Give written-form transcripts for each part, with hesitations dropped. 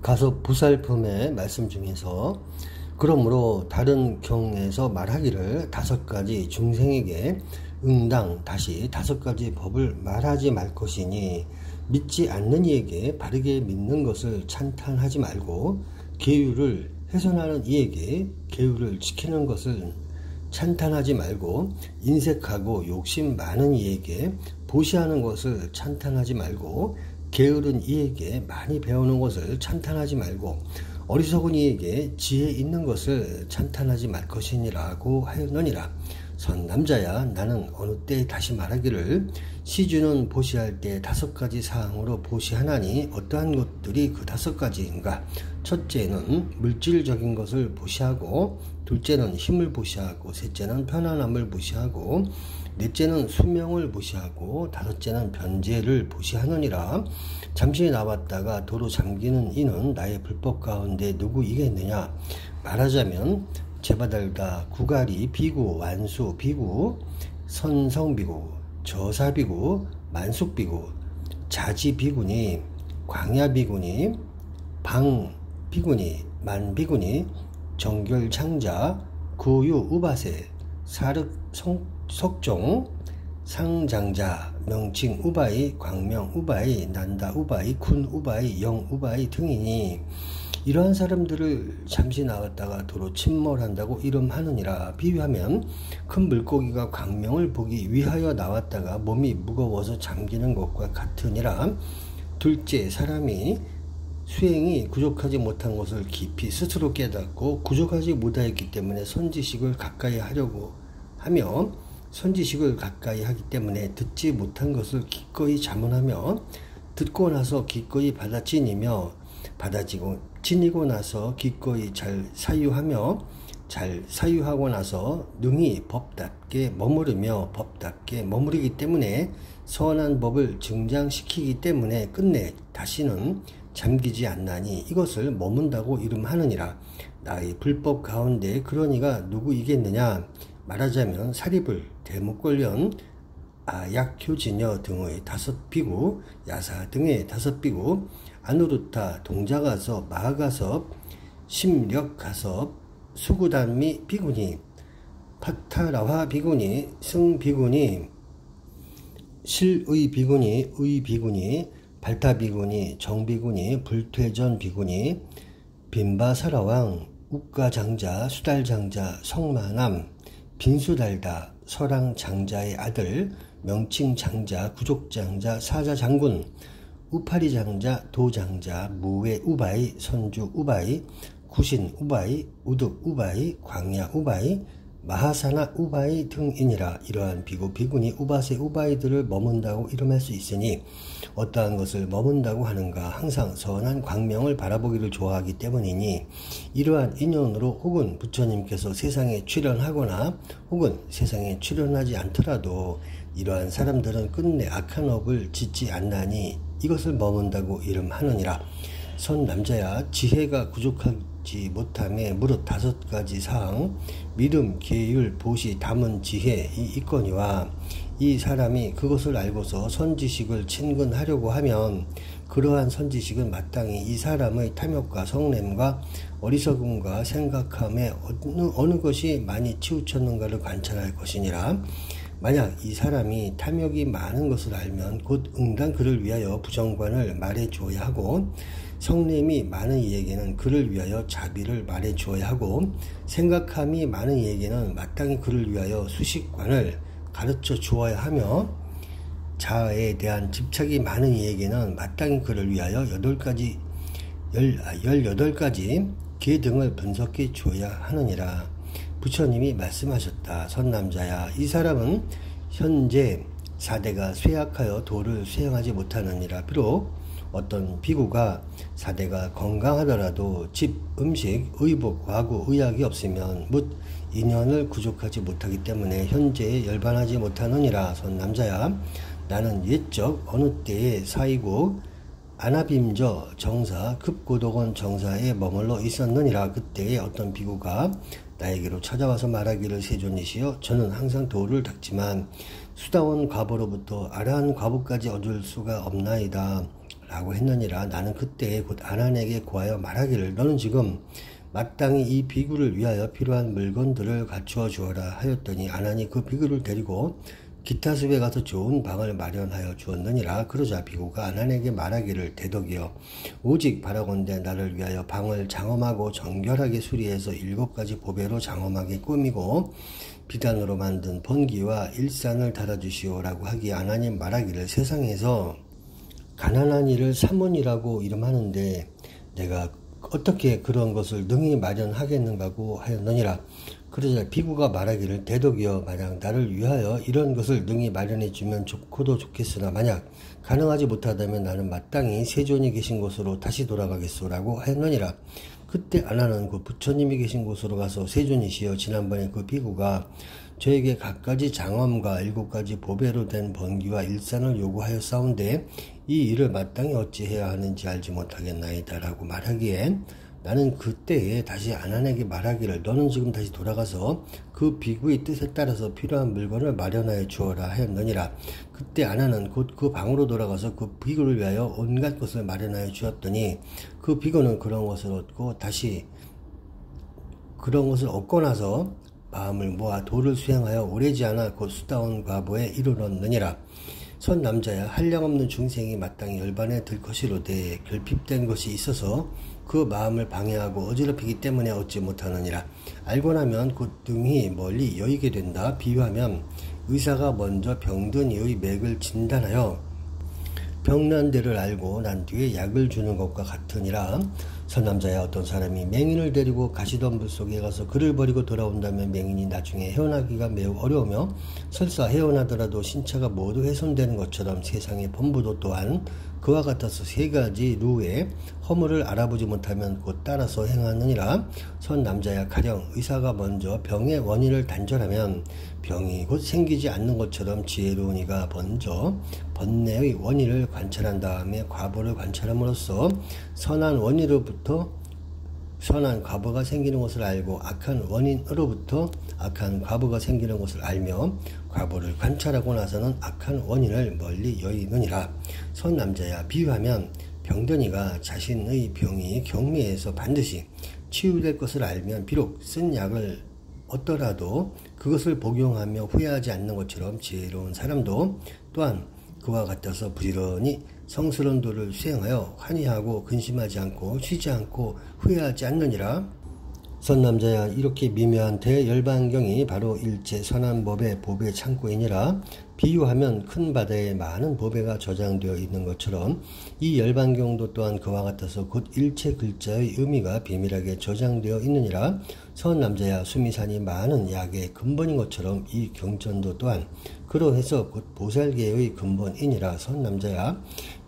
가서 보살품의 말씀 중에서 그러므로 다른 경에서 말하기를 5가지 중생에게 응당 다시 5가지 법을 말하지 말 것이니 믿지 않는 이에게 바르게 믿는 것을 찬탄하지 말고 계율을 훼손하는 이에게 계율을 지키는 것을 찬탄하지 말고 인색하고 욕심 많은 이에게 보시하는 것을 찬탄하지 말고 게으른 이에게 많이 배우는 것을 찬탄하지 말고 어리석은 이에게 지혜 있는 것을 찬탄하지 말 것이니라고 하였느니라. 선남자야, 나는 어느 때 다시 말하기를 시주는 보시할 때 5가지 사항으로 보시하나니 어떠한 것들이 그 5가지인가? 첫째는 물질적인 것을 보시하고, 둘째는 힘을 보시하고, 셋째는 편안함을 보시하고, 넷째는 수명을 보시하고, 다섯째는 변제를 보시하느니라. 잠시 나왔다가 도로 잠기는 이는 나의 불법 가운데 누구이겠느냐? 말하자면 제바달다, 구가리, 비구, 완수, 비구, 선성비구, 저사비구, 만숙비구, 자지비구니, 광야비구니, 방비구니, 만비구니, 정결창자, 구유, 우바세, 사륵, 석종, 상장자, 명칭 우바이, 광명 우바이, 난다 우바이, 군 우바이, 영 우바이 등이니 이러한 사람들을 잠시 나왔다가 도로 침몰한다고 이름하느니라. 비유하면 큰 물고기가 광명을 보기 위하여 나왔다가 몸이 무거워서 잠기는 것과 같으니라. 둘째, 사람이 수행이 부족하지 못한 것을 깊이 스스로 깨닫고 부족하지 못하였기 때문에 선지식을 가까이 하려고 하며 선지식을 가까이 하기 때문에 듣지 못한 것을 기꺼이 자문하며 듣고 나서 기꺼이 받아지니며 지니고 나서 기꺼이 잘 사유하며 잘 사유하고 나서 능히 법답게 머무르며 법답게 머무르기 때문에 선한 법을 증장시키기 때문에 끝내 다시는 잠기지 않나니 이것을 머문다고 이름하느니라. 나의 불법 가운데 그런 이가 누구이겠느냐? 말하자면 사리불, 대목걸련, 약효지녀 등의 5비구, 야사 등의 5비구, 아누루타, 동자가섭, 마하가섭, 심력가섭, 수구단미 비구니, 파타라화 비구니, 승비구니, 실의 비구니, 의 비구니, 발타 비구니, 정비구니, 불퇴전 비구니, 빈바사라왕, 우가장자, 수달장자, 성마남, 빈수달다, 설왕장자의 아들, 명칭장자, 구족장자, 사자장군, 우파리장자, 도장자, 무외 우바이, 선주 우바이, 구신 우바이, 우득 우바이, 광야 우바이, 마하사나 우바이 등이니라. 이러한 비구, 비구니, 우바세, 우바이들을 머문다고 이름할 수 있으니 어떠한 것을 머문다고 하는가? 항상 선한 광명을 바라보기를 좋아하기 때문이니 이러한 인연으로 혹은 부처님께서 세상에 출현하거나 혹은 세상에 출현하지 않더라도 이러한 사람들은 끝내 악한 업을 짓지 않나니 이것을 머문다고 이름하느니라. 선 남자야, 지혜가 부족하지 못함에 무릇 5가지 사항, 믿음, 계율, 보시, 담은 지혜 이 있거니와 이 사람이 그것을 알고서 선지식을 친근하려고 하면 그러한 선지식은 마땅히 이 사람의 탐욕과 성냄과 어리석음과 생각함에 어느 것이 많이 치우쳤는가를 관찰할 것이니라. 만약 이 사람이 탐욕이 많은 것을 알면 곧 응당 그를 위하여 부정관을 말해 주어야 하고 성냄이 많은 이에게는 그를 위하여 자비를 말해 주어야 하고 생각함이 많은 이에게는 마땅히 그를 위하여 수식관을 가르쳐 주어야 하며 자아에 대한 집착이 많은 이에게는 마땅히 그를 위하여 18가지 계등을 분석해 주어야 하느니라. 부처님이 말씀하셨다. 선남자야, 이 사람은 현재 4대가 쇠약하여 도를 수행하지 못하느니라. 비록 어떤 비구가 4대가 건강하더라도 집, 음식, 의복, 와구, 의약이 없으면 묻 인연을 구족하지 못하기 때문에 현재에 열반하지 못하느니라. 선남자야, 나는 옛적 어느 때에 사이고 아나빔저 정사 급고도건 정사에 머물러 있었느니라. 그때에 어떤 비구가 나에게로 찾아와서 말하기를 세존이시여, 저는 항상 도를 닦지만 수다원 과보로부터 아라한 과보까지 얻을 수가 없나이다 라고 했느니라. 나는 그때에 곧 아난에게 고하여 말하기를 너는 지금 마땅히 이 비구를 위하여 필요한 물건들을 갖추어 주어라 하였더니 아난이 그 비구를 데리고 기타숲에 가서 좋은 방을 마련하여 주었느니라. 그러자 비구가 아난에게 말하기를 대덕이여 오직 바라건대 나를 위하여 방을 장엄하고 정결하게 수리해서 7가지 보배로 장엄하게 꾸미고 비단으로 만든 번기와 일산을 달아주시오라고 하기에 아난이 말하기를 세상에서 가난한 이를 사문이라고 이름하는데 내가 어떻게 그런 것을 능히 마련하겠는가고 하였느니라. 그러자 비구가 말하기를 대덕이여 만약 나를 위하여 이런 것을 능히 마련해 주면 좋고도 좋겠으나 만약 가능하지 못하다면 나는 마땅히 세존이 계신 곳으로 다시 돌아가겠소라고 하였느니라. 그때 아난은 그 부처님이 계신 곳으로 가서 세존이시여 지난번에 그 비구가 저에게 각가지 장엄과 7가지 보배로 된 번기와 일산을 요구하였사온데 이 일을 마땅히 어찌해야 하는지 알지 못하겠나이다 라고 말하기에 나는 그때에 다시 아난에게 말하기를 너는 지금 다시 돌아가서 그 비구의 뜻에 따라서 필요한 물건을 마련하여 주어라 하였느니라. 그때 아난은 곧 그 방으로 돌아가서 그 비구를 위하여 온갖 것을 마련하여 주었더니 그 비구는 그런 것을 얻고 다시 그런 것을 얻고 나서 마음을 모아 도를 수행하여 오래지 않아 곧 수다운 과보에 이르렀느니라. 선 남자야 한량없는 중생이 마땅히 열반에 들 것이로되 결핍된 것이 있어서 그 마음을 방해하고 어지럽히기 때문에 얻지 못하느니라. 알고 나면 곧 능히 멀리 여의게 된다. 비유하면 의사가 먼저 병든 이의 맥을 진단하여 병난 데를 알고 난 뒤에 약을 주는 것과 같으니라. 선남자야 어떤 사람이 맹인을 데리고 가시덤불 속에 가서 그를 버리고 돌아온다면 맹인이 나중에 헤어나기가 매우 어려우며 설사 헤어나더라도 신체가 모두 훼손되는 것처럼 세상의 범부도 또한 그와 같아서 3가지 루의 허물을 알아보지 못하면 곧 따라서 행하느니라. 선남자야 가령 의사가 먼저 병의 원인을 단절하면 병이 곧 생기지 않는 것처럼 지혜로운 이가 먼저 번뇌의 원인을 관찰한 다음에 과보를 관찰함으로써 선한 원인으로부터 선한 과보가 생기는 것을 알고 악한 원인으로부터 악한 과보가 생기는 것을 알며 과보를 관찰하고 나서는 악한 원인을 멀리 여의느니라. 선남자야 비유하면 병든 이가 자신의 병이 경미해서 반드시 치유될 것을 알면 비록 쓴 약을 얻더라도 그것을 복용하며 후회하지 않는 것처럼 지혜로운 사람도 또한 그와 같아서 부지런히 성스러운 도를 수행하여 환희하고 근심하지 않고 쉬지 않고 후회하지 않느니라. 선남자야 이렇게 미묘한 대열반경이 바로 일체 선한 법의 보배 창고이니라. 비유하면 큰 바다에 많은 보배가 저장되어 있는 것처럼 이 열반경도 또한 그와 같아서 곧 일체 글자의 의미가 비밀하게 저장되어 있느니라. 선남자야 수미산이 많은 약의 근본인 것처럼 이 경전도 또한 그러해서 곧 보살계의 근본이니라. 선남자야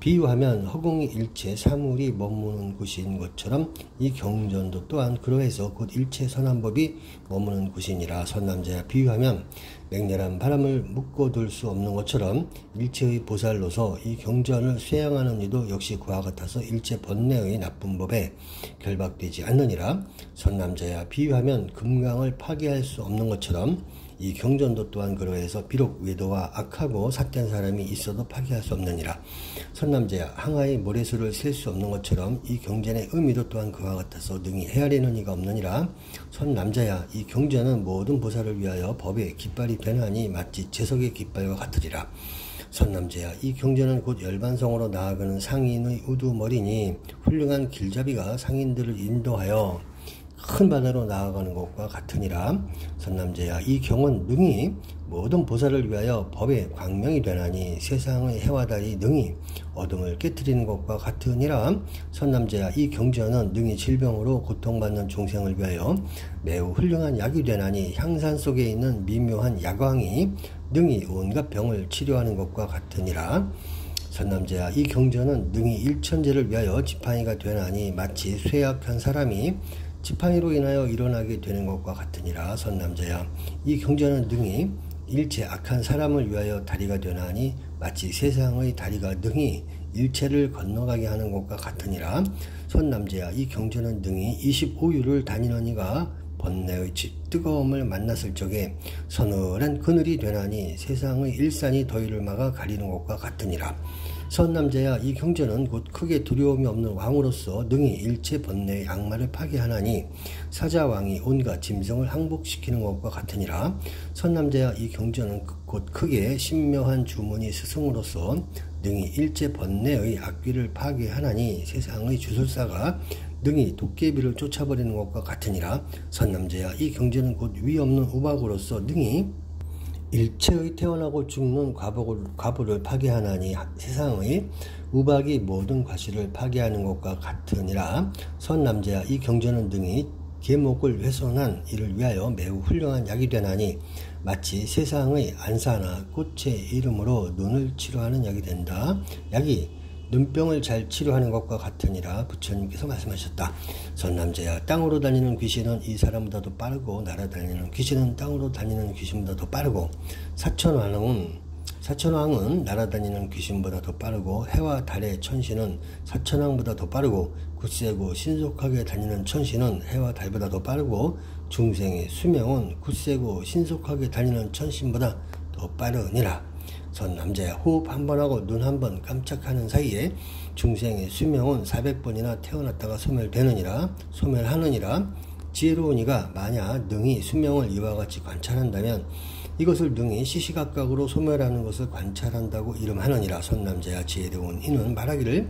비유하면 허공이 일체 사물이 머무는 곳인 것처럼 이 경전도 또한 그러해서 곧 일체 선한 법이 머무는 곳이니라. 선남자야 비유하면 맹렬한 바람을 묶어둘 수 없는 것처럼 일체의 보살로서 이 경전을 수행하는 이도 역시 그와 같아서 일체 번뇌의 나쁜 법에 결박되지 않느니라. 선남자야 비유하면 금강을 파괴할 수 없는 것처럼 이 경전도 또한 그러해서 비록 외도와 악하고 삿된 사람이 있어도 파괴할 수 없느니라. 선남자야 항아의 모래수를 셀 수 없는 것처럼 이 경전의 의미도 또한 그와 같아서 능히 헤아리는 이가 없느니라. 선남자야 이 경전은 모든 보살을 위하여 법의 깃발이 되나니 마치 제석의 깃발과 같으리라. 선남자야 이 경전은 곧 열반성으로 나아가는 상인의 우두머리니 훌륭한 길잡이가 상인들을 인도하여 큰 바다로 나아가는 것과 같으니라. 선남자야 이 경은 능히 모든 보살을 위하여 법의 광명이 되나니 세상의 해와 달이 능히 어둠을 깨뜨리는 것과 같으니라. 선남자야 이 경전은 능히 질병으로 고통받는 중생을 위하여 매우 훌륭한 약이 되나니 향산 속에 있는 미묘한 야광이 능히 온갖 병을 치료하는 것과 같으니라. 선남자야 이 경전은 능히 일천제를 위하여 지팡이가 되나니 마치 쇠약한 사람이 지팡이로 인하여 일어나게 되는 것과 같으니라. 선남자야 이 경전은 능히 일체 악한 사람을 위하여 다리가 되나니 마치 세상의 다리가 능히 일체를 건너가게 하는 것과 같으니라. 선남자야 이 경전은 능히 25유를 다니는 이가 번뇌의 뜨거움을 만났을 적에 서늘한 그늘이 되나니 세상의 일산이 더위를 막아 가리는 것과 같으니라. 선남자야 이 경전은 곧 크게 두려움이 없는 왕으로서 능히 일체 번뇌의 악마를 파괴하나니 사자왕이 온갖 짐승을 항복시키는 것과 같으니라. 선남자야 이 경전은 곧 크게 신묘한 주문이 스승으로서 능히 일체 번뇌의 악귀를 파괴하나니 세상의 주술사가 능히 도깨비를 쫓아버리는 것과 같으니라. 선남자야 이 경전은 곧 위 없는 우박으로서 능히 일체의 태어나고 죽는 과부를 파괴하나니 세상의 우박이 모든 과실을 파괴하는 것과 같으니라. 선남자야 이 경전은 등이 계목을 훼손한 이를 위하여 매우 훌륭한 약이 되나니 마치 세상의 안사나 꽃의 이름으로 눈을 치료하는 약이 된다. 약이 눈병을 잘 치료하는 것과 같으니라. 부처님께서 말씀하셨다. 선남자야 땅으로 다니는 귀신은 이 사람보다도 빠르고 날아다니는 귀신은 땅으로 다니는 귀신보다 더 빠르고 사천왕은 날아다니는 귀신보다 더 빠르고 해와 달의 천신은 사천왕보다 더 빠르고 굳세고 신속하게 다니는 천신은 해와 달보다 더 빠르고 중생의 수명은 굳세고 신속하게 다니는 천신보다 더 빠르니라. 선남자야 호흡 한번 하고 눈 한번 깜짝하는 사이에 중생의 수명은 400번이나 태어났다가 소멸하느니라. 지혜로운 이가 만약 능히 수명을 이와 같이 관찰한다면 이것을 능히 시시각각으로 소멸하는 것을 관찰한다고 이름하느니라. 선남자야 지혜로운 이는 말하기를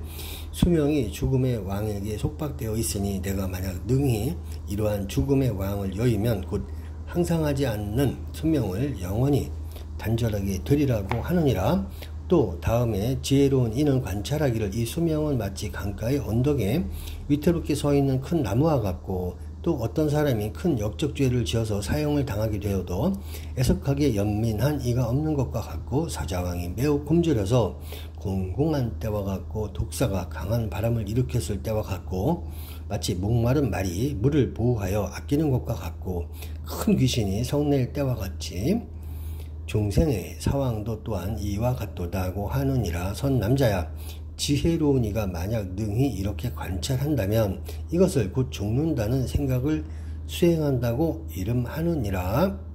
수명이 죽음의 왕에게 속박되어 있으니 내가 만약 능히 이러한 죽음의 왕을 여의면 곧 항상하지 않는 수명을 영원히 단절하게 되리라고 하느니라. 또 다음에 지혜로운 이는 관찰하기를 이 수명은 마치 강가의 언덕에 위태롭게 서 있는 큰 나무와 같고 또 어떤 사람이 큰 역적 죄를 지어서 사형을 당하게 되어도 애석하게 연민한 이가 없는 것과 같고 사자왕이 매우 굶주려서 공공한 때와 같고 독사가 강한 바람을 일으켰을 때와 같고 마치 목마른 말이 물을 보호하여 아끼는 것과 같고 큰 귀신이 성낼 때와 같이 중생의 사왕도 또한 이와 같도다고 하느니라. 선남자야 지혜로운 이가 만약 능히 이렇게 관찰한다면 이것을 곧 죽는다는 생각을 수행한다고 이름하느니라.